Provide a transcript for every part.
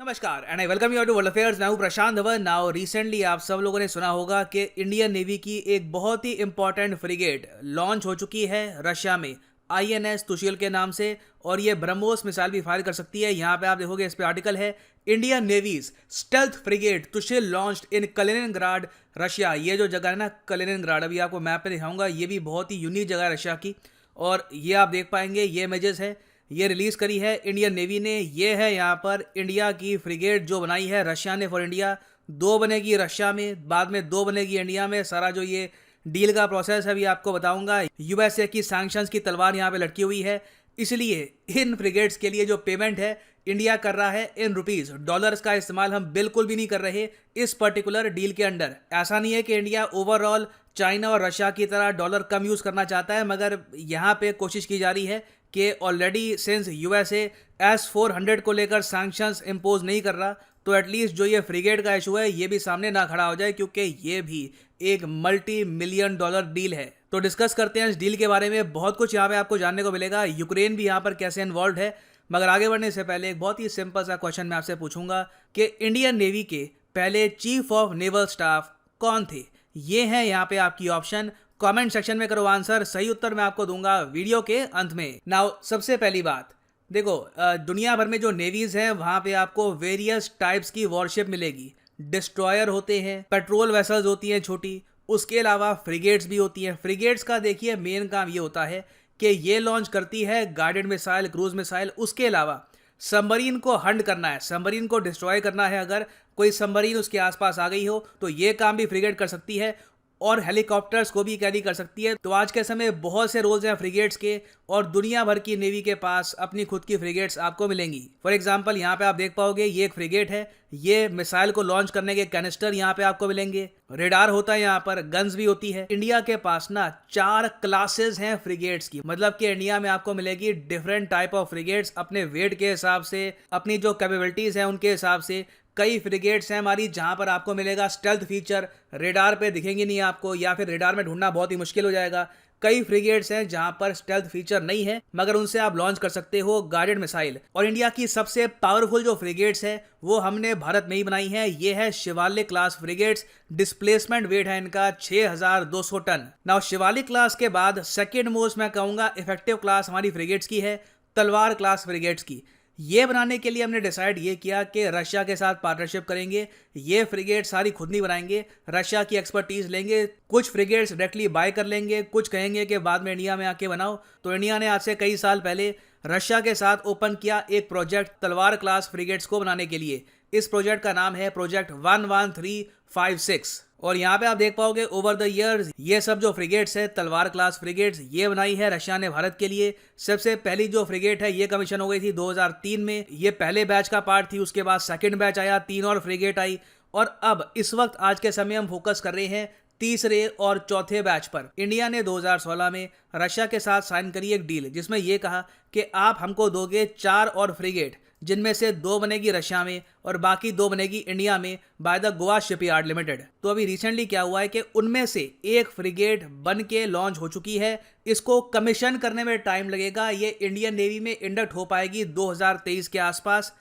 नमस्कार and I welcome you to world affairs. मैं हूं प्रशांत धवन। नाउ रिसेंटली आप सब लोगों ने सुना होगा कि इंडियन नेवी की एक बहुत ही इंपॉर्टेंट फ्रिगेट लॉन्च हो चुकी है रशिया में, आईएनएस तुशिल के नाम से। और ये ब्रह्मोस मिसाइल भी फायर कर सकती है। यहाँ पे आप देखोगे इस पे आर्टिकल है, Indian navy's stealth frigate Tushil launched in Kaliningrad Russia. ये जो जगह है ना कलिनिनग्राड, अभी आपको मैप पे दिखाऊंगा, ये भी बहुत ही यूनिक जगह है रशिया की। और ये आप देख पाएंगे, ये इमेजेस है, ये रिलीज करी है इंडियन नेवी ने। ये है यहाँ पर इंडिया की फ्रिगेट जो बनाई है रशिया ने फॉर इंडिया। दो बनेगी रशिया में, बाद में दो बनेगी इंडिया में। सारा जो ये डील का प्रोसेस है अभी आपको बताऊंगा। यूएसए की सैंक्शंस की तलवार यहाँ पे लटकी हुई है, इसलिए इन फ्रिगेट्स के लिए जो पेमेंट है इंडिया कर रहा है इन रुपीज। डॉलर्स का इस्तेमाल हम बिल्कुल भी नहीं कर रहे इस पर्टिकुलर डील के अंडर। ऐसा नहीं है कि इंडिया ओवरऑल चाइना और रशिया की तरह डॉलर कम यूज करना चाहता है, मगर यहाँ पे कोशिश की जा रही है कि ऑलरेडी सिंस यूएसए S-400 को लेकर सैंक्शंस इंपोज नहीं कर रहा, तो एटलीस्ट जो ये फ्रिगेट का इशू है ये भी सामने ना खड़ा हो जाए, क्योंकि ये भी एक मल्टी मिलियन डॉलर डील है। तो डिस्कस करते हैं इस डील के बारे में। बहुत कुछ यहाँ पे आपको जानने को मिलेगा, यूक्रेन भी यहाँ पर कैसे इन्वॉल्व है। मगर आगे बढ़ने से पहले एक बहुत ही सिंपल सा क्वेश्चन मैं आपसे पूछूंगा कि इंडियन नेवी के पहले चीफ ऑफ नेवल स्टाफ कौन थे? ये हैं यहाँ पे आपकी ऑप्शन। कमेंट सेक्शन में करो आंसर, सही उत्तर मैं आपको दूंगा वीडियो के अंत में। नाउ सबसे पहली बात देखो, दुनिया भर में जो नेवीज हैं वहां पे आपको वेरियस टाइप्स की वॉरशिप मिलेगी। डिस्ट्रॉयर होते हैं, पेट्रोल वेसल्स होती हैं छोटी, उसके अलावा फ्रिगेट्स भी होती हैं। फ्रिगेट्स का देखिए मेन काम ये होता है कि ये लॉन्च करती है गाइडेड मिसाइल, क्रूज मिसाइल। उसके अलावा सबमरीन को हंट करना है, सबमरीन को डिस्ट्रॉय करना है। अगर कोई सबमरीन उसके आसपास आ गई हो तो ये काम भी फ्रिगेट कर सकती है, और हेलीकॉप्टर्स को भी कैरी कर सकती है। तो आज के समय बहुत से रोल्स हैं फ्रिगेट्स के, और दुनिया भर की नेवी के पास अपनी खुद की फ्रिगेट्स आपको मिलेंगी। फॉर एग्जांपल यहाँ पे आप देख पाओगे, ये एक फ्रिगेट है, ये मिसाइल को लॉन्च करने के कैनिस्टर यहाँ पे आपको मिलेंगे। रेडार होता है यहाँ पर, गन्स भी होती है। इंडिया के पास ना 4 क्लासेस हैं फ्रिगेट्स की, मतलब कि इंडिया में आपको मिलेगी डिफरेंट टाइप ऑफ फ्रिगेट्स अपने वेट के हिसाब से, अपनी जो कैपेबिलिटीज हैं उनके हिसाब से। कई फ्रिगेट्स हैं हमारी जहां पर आपको मिलेगा स्टेल्थ फीचर, रेडार पे दिखेंगी नहीं आपको, या फिर रेडार में ढूंढना बहुत ही मुश्किल हो जाएगा। कई फ्रिगेट्स हैं जहां पर स्टेल्थ फीचर नहीं है, मगर उनसे आप लॉन्च कर सकते हो गाइडेड मिसाइल। और इंडिया की सबसे पावरफुल जो फ्रिगेट्स है वो हमने भारत में ही बनाई है। ये है Shivalik class frigates. Displacement weight है इनका 6200 टन। नाउ शिवालिक क्लास के बाद सेकेंड मोस्ट मैं कहूंगा इफेक्टिव क्लास हमारी फ्रिगेट्स की है तलवार क्लास फ्रिगेट्स की। ये बनाने के लिए हमने डिसाइड ये किया कि रशिया के साथ पार्टनरशिप करेंगे। ये फ्रिगेट सारी खुद नहीं बनाएंगे, रशिया की एक्सपर्टीज लेंगे। कुछ फ्रिगेट्स डायरेक्टली बाय कर लेंगे, कुछ कहेंगे कि बाद में इंडिया में आके बनाओ। तो इंडिया ने आज से कई साल पहले रशिया के साथ ओपन किया एक प्रोजेक्ट तलवार क्लास फ्रिगेट्स को बनाने के लिए। इस प्रोजेक्ट का नाम है प्रोजेक्ट 11356। और यहाँ पे आप देख पाओगे ओवर द इयर्स ये सब जो फ्रिगेट्स है तलवार क्लास फ्रिगेट्स, ये बनाई है रशिया ने भारत के लिए। सबसे पहली जो फ्रिगेट है ये कमीशन हो गई थी 2003 में, ये पहले बैच का पार्ट थी। उसके बाद सेकंड बैच आया, 3 और फ्रिगेट आई। और अब इस वक्त आज के समय हम फोकस कर रहे हैं तीसरे और चौथे बैच पर। इंडिया ने 2016 में रशिया के साथ साइन करी एक डील, जिसमें यह कहा कि आप हमको दोगे 4 और फ्रिगेट, जिनमें से 2 बनेगी रशिया में और बाकी 2 बनेगी इंडिया में by the Goa shipyard limited. तो अभी रिसेंटली क्या हुआ है कि उनमें से एक फ्रिगेट बन के लॉन्च हो चुकी है। इसको कमीशन करने में टाइम लगेगा। ये इंडियन नेवी में इंडक्ट हो पाएगी 2023 के आसपास।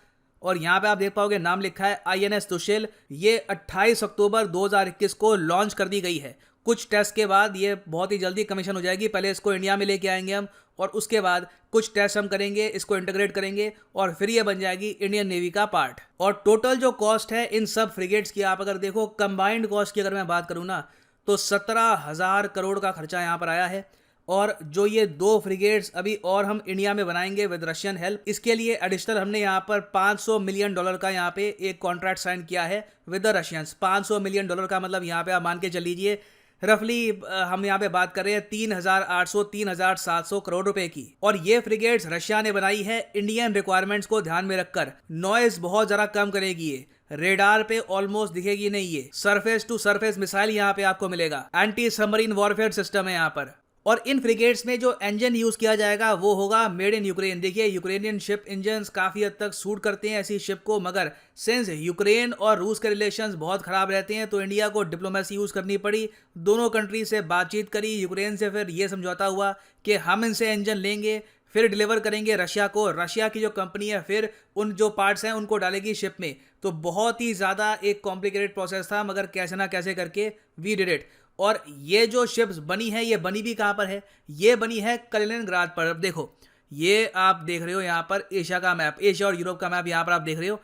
और यहाँ पे आप देख पाओगे नाम लिखा है आईएनएस तुशिल। ये 28 अक्टूबर 2021 को लॉन्च कर दी गई है। कुछ टेस्ट के बाद ये बहुत ही जल्दी कमीशन हो जाएगी। पहले इसको इंडिया में लेके आएंगे हम, और उसके बाद कुछ टेस्ट हम करेंगे, इसको इंटीग्रेट करेंगे, और फिर ये बन जाएगी इंडियन नेवी का पार्ट। और टोटल जो कॉस्ट है इन सब फ्रिगेट्स की, आप अगर देखो कंबाइंड कॉस्ट की अगर मैं बात करूँ ना, तो 17,000 करोड़ का खर्चा यहाँ पर आया है। और जो ये 2 फ्रिगेट्स अभी और हम इंडिया में बनाएंगे विद रशियन हेल्प, इसके लिए एडिशनल हमने यहाँ पर $500 मिलियन का यहाँ पे एक कॉन्ट्रैक्ट साइन किया है विद द रशियंस। $500 मिलियन का मतलब यहाँ पे आप मान के चल लीजिए रफली हम यहाँ पे बात कर रहे हैं 3,800 3,700 करोड़ रुपए की। और ये फ्रिगेट्स रशिया ने बनाई है इंडियन रिक्वायरमेंट्स को ध्यान में रखकर। नॉइज बहुत जरा कम करेगी ये, रेडार पे ऑलमोस्ट दिखेगी नहीं। ये सरफेस टू सरफेस मिसाइल यहाँ पे आपको मिलेगा, एंटी सबमरीन वॉरफेयर सिस्टम है यहाँ पर। और इन फ्रिगेट्स में जो इंजन यूज किया जाएगा वो होगा मेड इन यूक्रेन। देखिए यूक्रेनियन शिप इंजन्स काफी हद तक सूट करते हैं ऐसी शिप को, मगर सिंस यूक्रेन और रूस के रिलेशंस बहुत खराब रहते हैं तो इंडिया को डिप्लोमेसी यूज करनी पड़ी। दोनों कंट्री से बातचीत करी यूक्रेन से, फिर ये समझौता हुआ कि हम इनसे इंजन लेंगे, फिर डिलीवर करेंगे रशिया को, रशिया की जो कंपनी है फिर उन जो पार्ट्स हैं उनको डालेगी शिप में। तो बहुत ही ज़्यादा एक कॉम्प्लिकेटेड प्रोसेस था, मगर कैसे ना कैसे करके वी डिड इट। और ये जो शिप्स बनी है, ये बनी भी कहाँ पर है? ये बनी है कलिनिनग्राड पर। अब देखो, ये आप देख रहे हो यहाँ पर एशिया का मैप, एशिया और यूरोप का मैप यहाँ पर आप देख रहे हो।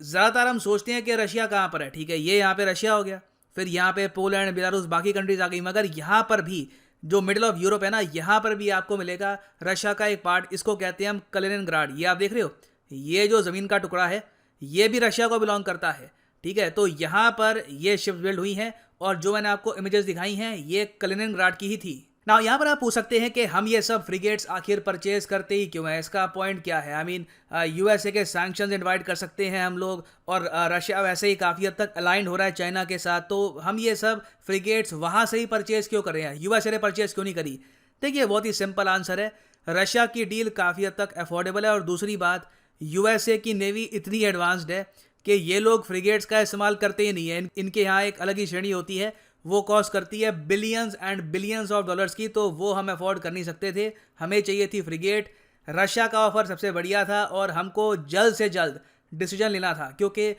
ज़्यादातर हम सोचते हैं कि रशिया कहाँ पर है, ठीक है, ये यहाँ पे रशिया हो गया, फिर यहाँ पे पोलैंड, बेलारूस, बाकी कंट्रीज आ गई, मगर यहाँ पर भी जो मिडिल ऑफ यूरोप है ना, यहाँ पर भी आपको मिलेगा रशिया का एक पार्ट, इसको कहते हैं हम कलिनिनग्राड। ये आप देख रहे हो, ये जो ज़मीन का टुकड़ा है ये भी रशिया को बिलोंग करता है, ठीक है। तो यहाँ पर ये शिप्स बिल्ड हुई हैं और जो मैंने आपको इमेजेस दिखाई हैं ये कलिनिनग्राड की ही थी। ना यहाँ पर आप पूछ सकते हैं कि हम ये सब फ्रिगेट्स आखिर परचेज करते ही क्यों है, इसका पॉइंट क्या है? आई मीन यूएसए के सैंक्शंस इनवाइट कर सकते हैं हम लोग, और रशिया वैसे ही काफ़ी हद तक अलाइंड हो रहा है चाइना के साथ, तो हम ये सब फ्रिगेट्स वहाँ से ही परचेज क्यों कर रहे हैं, यूएसए ने परचेज क्यों नहीं करी? देखिए, बहुत ही सिंपल आंसर है, रशिया की डील काफ़ी हद तक अफोर्डेबल है, और दूसरी बात, यूएसए की नेवी इतनी एडवांस्ड है कि ये लोग फ्रिगेट्स का इस्तेमाल करते ही नहीं है। इनके यहाँ एक अलग ही श्रेणी होती है, वो कॉस्ट करती है billions and billions of dollars की, तो वो हम अफोर्ड कर नहीं सकते थे, हमें चाहिए थी फ्रिगेट। रशिया का ऑफर सबसे बढ़िया था और हमको जल्द से जल्द डिसीजन लेना था, क्योंकि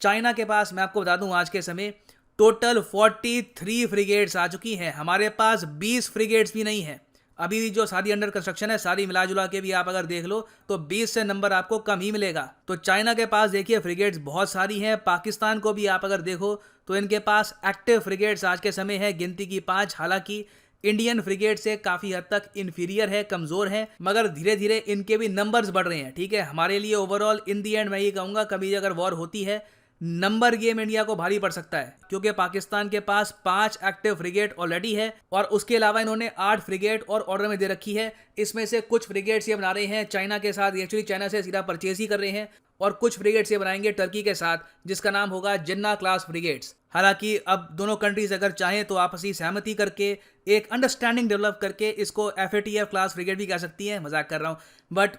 चाइना के पास, मैं आपको बता दूं, आज के समय टोटल 43 फ्रिगेट्स आ चुकी हैं, हमारे पास 20 फ्रिगेट्स भी नहीं है। अभी जो सारी अंडर कंस्ट्रक्शन है, सारी मिला जुला के भी आप अगर देख लो तो 20 से नंबर आपको कम ही मिलेगा। तो चाइना के पास देखिए फ्रिगेट्स बहुत सारी हैं, पाकिस्तान को भी आप अगर देखो तो इनके पास एक्टिव फ्रिगेट्स आज के समय है गिनती की 5, हालांकि इंडियन फ्रिगेट से काफ़ी हद तक इन्फीरियर है, कमज़ोर है, मगर धीरे धीरे इनके भी नंबर्स बढ़ रहे हैं, ठीक है। हमारे लिए ओवरऑल इन दी एंड मैं ये कहूँगा, कभी अगर वॉर होती है, नंबर गेम इंडिया को भारी पड़ सकता है, क्योंकि पाकिस्तान के पास 5 एक्टिव फ्रिगेट ऑलरेडी है, और उसके अलावा इन्होंने 8 फ्रिगेट और ऑर्डर में दे रखी है। इसमें से कुछ फ्रिगेट्स ये बना रहे हैं चाइना के साथ, एक्चुअली चाइना से सीधा परचेज ही कर रहे हैं, और कुछ फ्रिगेट्स ये बनाएंगे टर्की के साथ, जिसका नाम होगा जिन्ना क्लास फ्रिगेट्स। हालांकि अब दोनों कंट्रीज अगर चाहें तो आपसी सहमति करके एक अंडरस्टैंडिंग डेवलप करके इसको FATF क्लास फ्रिगेट भी कह सकती है, मजाक कर रहा हूँ, बट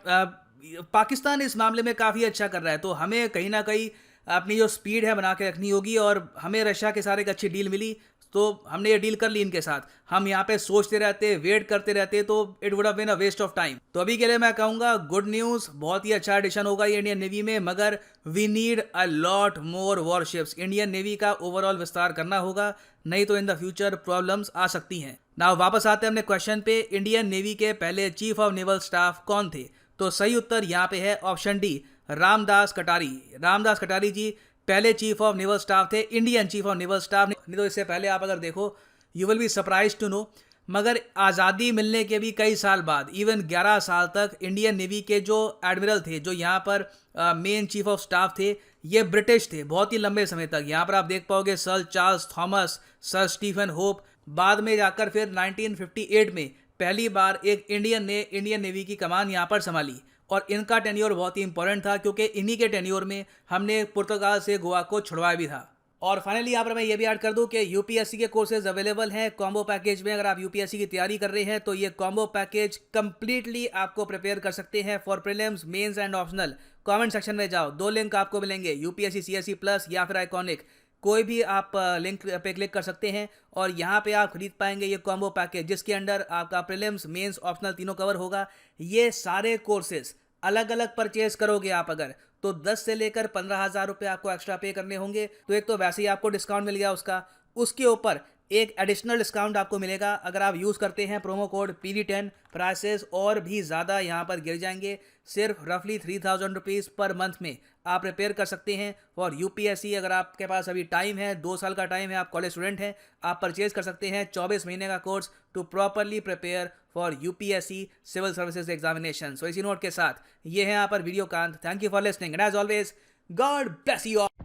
पाकिस्तान इस मामले में काफ़ी अच्छा कर रहा है, तो हमें कहीं ना कहीं अपनी जो स्पीड है बना के रखनी होगी, और हमें रशिया के साथ एक अच्छी डील मिली, तो हमने ये डील कर ली इनके साथ। हम यहाँ पे सोचते रहते, वेट करते रहते, तो it would have been a waste of time. तो अभी के लिए मैं कहूँगा गुड न्यूज़, बहुत ही अच्छा एडिशन होगा ये इंडियन नेवी में, मगर we need a lot more warships. Indian Navy का ओवरऑल विस्तार करना होगा, नहीं तो इन द फ्यूचर प्रॉब्लम्स आ सकती हैं। नाउ वापस आते हैं अपने क्वेश्चन पे, इंडियन नेवी के पहले चीफ ऑफ नेवल स्टाफ कौन थे? तो सही उत्तर यहाँ पे है ऑप्शन डी, रामदास कटारी। रामदास कटारी जी पहले चीफ ऑफ नेवल स्टाफ थे, Indian chief of naval staff. नहीं तो इससे पहले आप अगर देखो, you will be surprise to know, मगर आज़ादी मिलने के भी कई साल बाद, इवन 11 साल तक इंडियन नेवी के जो एडमिरल थे, जो यहाँ पर मेन चीफ ऑफ स्टाफ थे, ये ब्रिटिश थे बहुत ही लंबे समय तक। यहाँ पर आप देख पाओगे sir Charles Thomas, sir Stephen Hope, बाद में जाकर फिर 1958 में पहली बार एक इंडियन ने इंडियन नेवी की कमान यहाँ पर संभाली, और इनका टेन्योर बहुत ही इंपॉर्टेंट था, क्योंकि इन्हीं के टेन्योर में हमने पुर्तगाल से गोवा को छुड़वाया भी था। और फाइनली यहाँ पर मैं ये भी ऐड कर दूं कि यूपीएससी के कोर्सेज अवेलेबल हैं कॉम्बो पैकेज में। अगर आप यूपीएससी की तैयारी कर रहे हैं तो ये कॉम्बो पैकेज कंप्लीटली आपको प्रिपेयर कर सकते हैं for prelims, mains and optional. Comment section में जाओ, 2 लिंक आपको मिलेंगे, यूपीएससी सीएससी प्लस या फिर आइकॉनिक, कोई भी आप लिंक पे क्लिक कर सकते हैं, और यहाँ पे आप खरीद पाएंगे ये कॉम्बो पैकेज, जिसके अंदर आपका प्रीलिम्स, मेंस, ऑप्शनल तीनों कवर होगा। ये सारे कोर्सेज अलग अलग परचेज करोगे आप अगर, तो 10 से लेकर 15,000 रुपये आपको एक्स्ट्रा पे करने होंगे। तो एक तो वैसे ही आपको डिस्काउंट मिल गया उसका, उसके ऊपर एक एडिशनल डिस्काउंट आपको मिलेगा अगर आप यूज़ करते हैं प्रोमो कोड PD10। प्राइसेस और भी ज़्यादा यहाँ पर गिर जाएंगे, सिर्फ रफली 3,000 रुपीज़ पर मंथ में आप प्रिपेयर कर सकते हैं। और यूपीएससी, अगर आपके पास अभी टाइम है, 2 साल का टाइम है, आप कॉलेज स्टूडेंट हैं, आप परचेज कर सकते हैं 24 महीने का course to properly prepare for UPSC civil services examination. So इसी नोट के साथ ये है यहाँ पर वीडियो कांत। Thank you for listening and as always God bless you all.